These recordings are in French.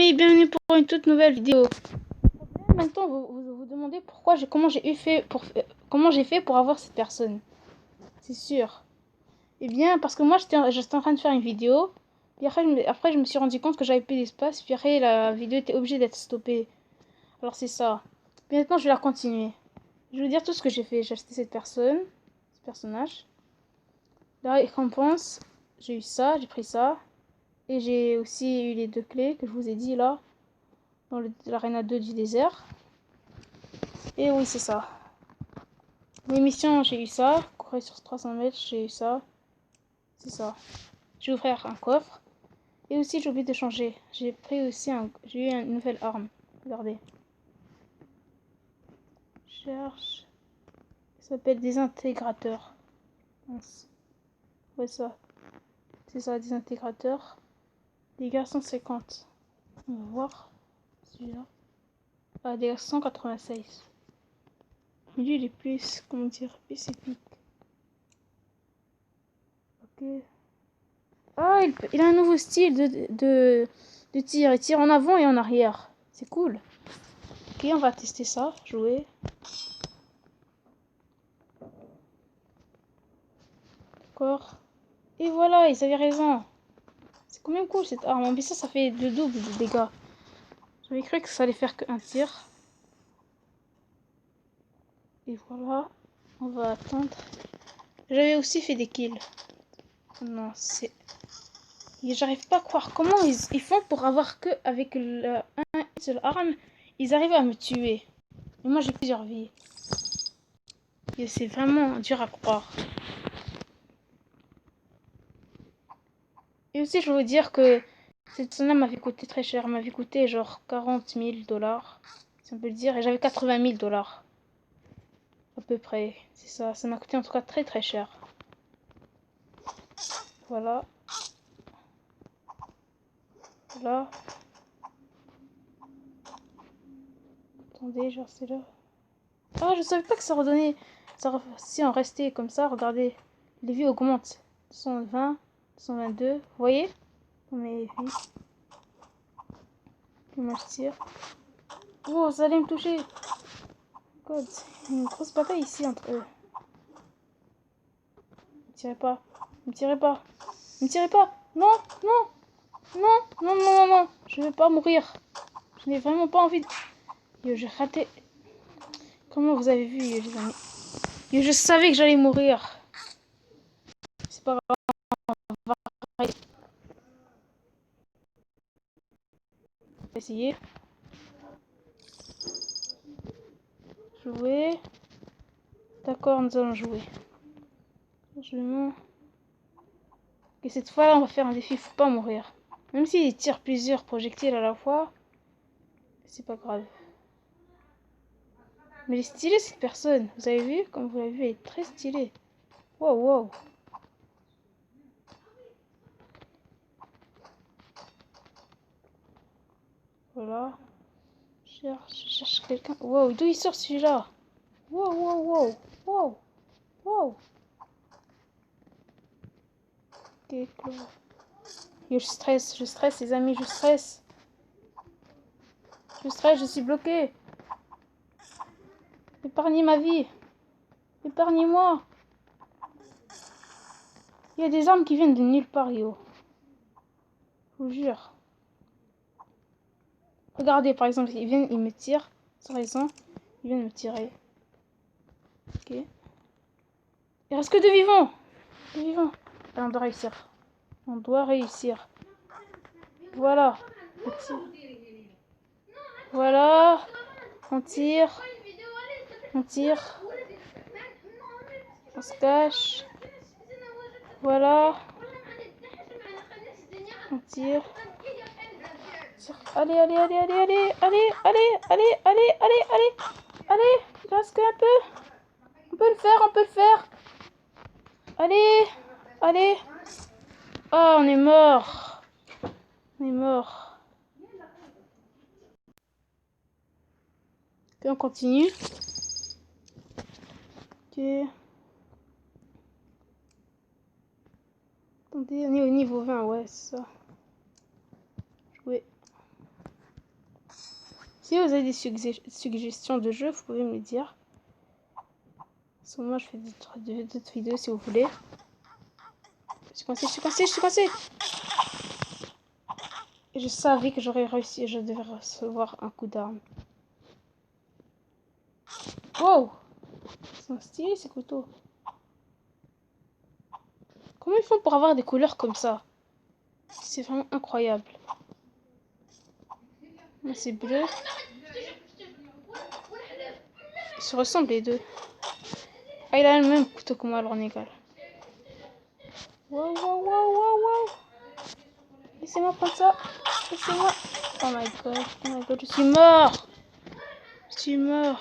et bienvenue pour une toute nouvelle vidéo. Maintenant, vous demandez comment j'ai fait pour avoir cette personne. C'est sûr. Eh bien, parce que moi, j'étais en train de faire une vidéo. Puis après, je me suis rendu compte que j'avais plus d'espace. Puis après, la vidéo était obligée d'être stoppée. Alors, c'est ça. Puis maintenant, je vais la continuer. Je vais vous dire tout ce que j'ai fait. J'ai acheté cette personne, ce personnage. La récompense, j'ai eu ça, j'ai pris ça. Et j'ai aussi eu les 2 clés que je vous ai dit là. Dans l'arena 2 du désert. Et oui, c'est ça. L'émission, j'ai eu ça. Courir sur 300 mètres, j'ai eu ça. C'est ça. Je vais ouvrir un coffre. Et aussi, j'ai oublié de changer. J'ai pris aussi j'ai eu une nouvelle arme. Regardez. Cherche. Ça s'appelle désintégrateur. Ouais, ça. C'est ça, désintégrateur. Dégâts 150. On va voir. Celui-là. Ah, dégâts 196. Mais lui, il est plus, comment dire, plus épique. Ok. Ah, il a un nouveau style de tir. Il tire en avant et en arrière. C'est cool. Ok, on va tester ça. Jouer. D'accord. Et voilà, ils avaient raison. C'est quand même cool cette arme. Mais ça fait le double de dégâts. J'avais cru que ça allait faire qu'un tir. Et voilà. On va attendre. J'avais aussi fait des kills. Non, c'est... J'arrive pas à croire comment ils font pour avoir que avec une seule arme, ils arrivent à me tuer. Et moi j'ai plusieurs vies. Et c'est vraiment dur à croire. Et aussi je veux vous dire que cette sonde m'avait coûté très cher. Elle m'avait coûté genre 40 000 $. Si on peut le dire. Et j'avais 80 000 $. À peu près. C'est ça. Ça m'a coûté en tout cas très très cher. Voilà. Voilà. Attendez, genre c'est là. Ah, je savais pas que ça redonnait. Si on restait comme ça, regardez. Les vies augmentent. 120, 122. Vous voyez? Mes vies. Puis moi je tire. Oh, ça allait me toucher. God. Il y a une grosse bataille ici entre eux. Ne me tirez pas. Ne me tirez pas. Ne me tirez pas. Non, non. Non, non, non, non, non. Je vais pas mourir. Je n'ai vraiment pas envie de... Yo, j'ai raté. Comment vous avez vu, les amis? Yo, je savais que j'allais mourir. C'est pas grave. On va essayer. Jouer. D'accord, nous allons jouer. Et cette fois-là, on va faire un défi. Faut pas mourir. Même s'il tire plusieurs projectiles à la fois, c'est pas grave. Mais elle est stylée cette personne. Vous avez vu? Comme vous l'avez vu, elle est très stylée. Wow, wow. Voilà. Je cherche quelqu'un. Wow, d'où il sort celui-là? Wow, wow, wow. Wow. Wow. Ok, yo, je stresse les amis, je stresse. Je stresse, je suis bloqué. Épargnez ma vie. Épargnez-moi. Il y a des armes qui viennent de nulle part, yo. Je vous jure. Regardez, par exemple, ils me tirent. Sans raison. Ils viennent me tirer. Ok. Il reste que 2 vivants. 2 vivants. Ah, on doit réussir. On doit réussir. Voilà. Voilà. On tire. On tire. On se cache. Voilà. On tire. Allez, allez, allez, allez, allez, allez, allez, allez, allez, allez, allez, allez, il reste qu'un peu. On peut le faire, on peut le faire. Allez, allez. Oh, on est mort. On est mort. Ok, on continue. Ok. Attendez, on est au niveau 20, ouais, c'est ça. Jouer. Si vous avez des suggestions de jeux, vous pouvez me le dire. Parce que moi, je fais d'autres vidéos si vous voulez. Je suis coincée, je suis coincée, je suis coincée. Et je savais que j'aurais réussi, je devais recevoir un coup d'arme. Wow! Ils sont stylés ces couteaux. Comment ils font pour avoir des couleurs comme ça? C'est vraiment incroyable. Là, c'est bleu. Ils se ressemblent les deux. Ah, il a le même couteau que moi, alors on est égal. Wow, wow, wow, wow, wow. Laissez-moi prendre ça. Laissez-moi. Oh my god. Oh my god, je suis mort. Je suis mort.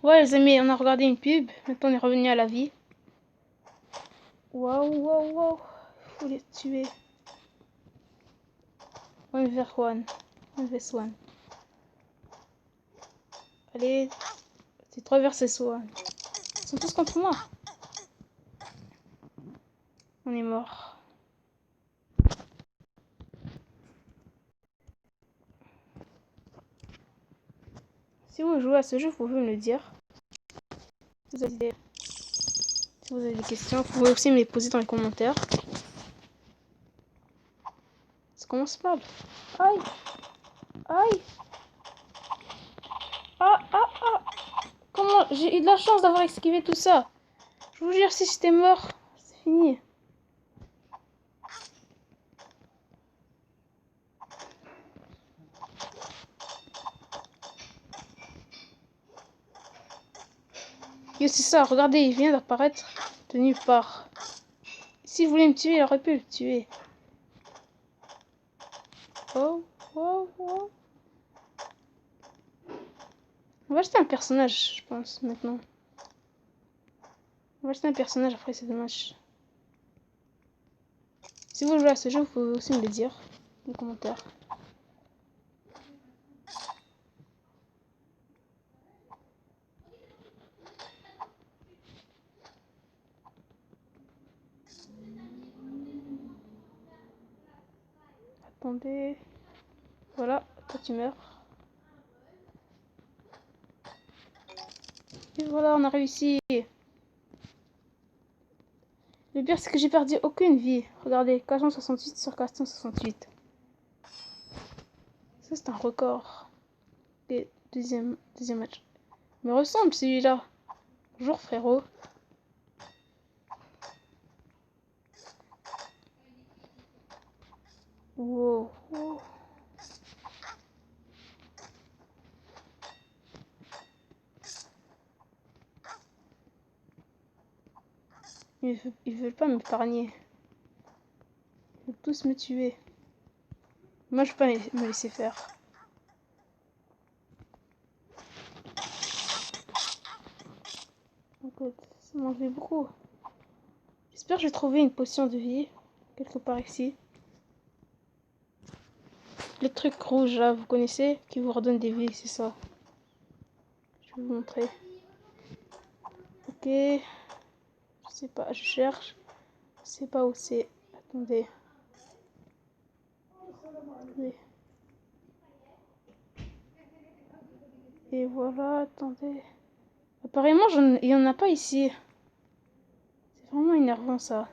Ouais, les amis, on a regardé une pub. Maintenant, on est revenu à la vie. Waouh, waouh, waouh. Faut les tuer. One vers one. One vs one. Allez. C'est 3 versus one. Ils sont tous contre moi. On est mort. Si vous jouez à ce jeu, vous pouvez me le dire. Si vous avez des questions, vous pouvez aussi me les poser dans les commentaires. Ça commence mal. Aïe. Aïe. Ah, ah, ah. Comment j'ai eu de la chance d'avoir esquivé tout ça. Je vous jure, si j'étais mort, c'est fini. Yo, c'est ça, regardez, il vient d'apparaître de nulle part. S'il voulait me tuer, il aurait pu le tuer. Oh, oh, oh. On va acheter un personnage, je pense, maintenant. On va acheter un personnage après ces deux matchs. Si vous jouez à ce jeu, vous pouvez aussi me le dire dans les commentaires. Attendez. Voilà, toi tu meurs. Et voilà, on a réussi. Le pire, c'est que j'ai perdu aucune vie. Regardez, 468 sur 468. Ça, c'est un record. Et deuxième match. Il me ressemble celui-là. Bonjour frérot. Wow. Wow. Ils veulent pas m'épargner. Ils veulent tous me tuer. Moi, je peux pas me laisser faire. Écoute, ça m'en fait beaucoup. J'espère que je vais trouver une potion de vie. Quelque part ici. Le truc rouge là, vous connaissez? Qui vous redonne des vies, c'est ça. Je vais vous montrer. Ok. Je sais pas, je cherche. Je sais pas où c'est. Attendez. Attendez. Et voilà, attendez. Apparemment, il y en a pas ici. C'est vraiment énervant ça.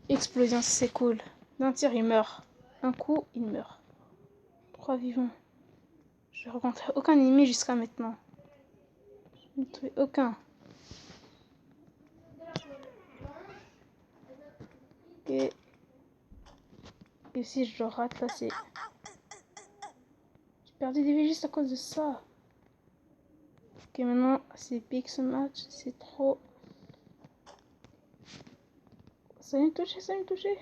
Explosion, c'est cool. D'un tir, il meurt. Un coup, il meurt. 3 vivants. Je n'ai rencontré aucun ennemi jusqu'à maintenant. Je n'ai trouvé aucun. Et si je le rate, là, c'est... J'ai perdu des vies juste à cause de ça. Ok, maintenant, c'est épique ce match. C'est trop... Ça vient me toucher, ça vient me toucher.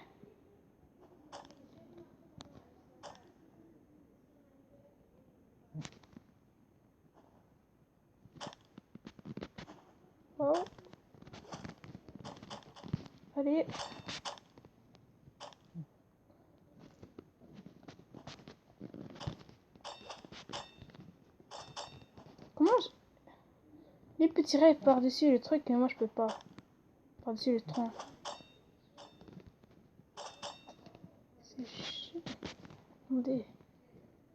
Oh. Allez. il peut tirer par-dessus le truc, mais moi je peux pas. Par-dessus le tronc. C'est chiant. Attendez.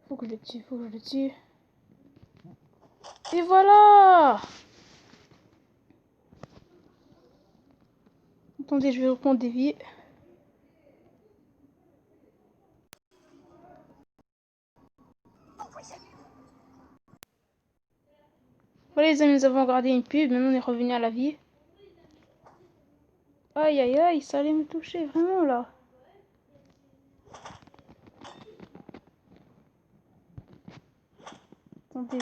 Faut que je le tue, faut que je le tue. Et voilà! Attendez, je vais reprendre des vies. Voilà les amis, nous avons regardé une pub, maintenant on est revenu à la vie. Aïe aïe aïe, ça allait me toucher, vraiment là.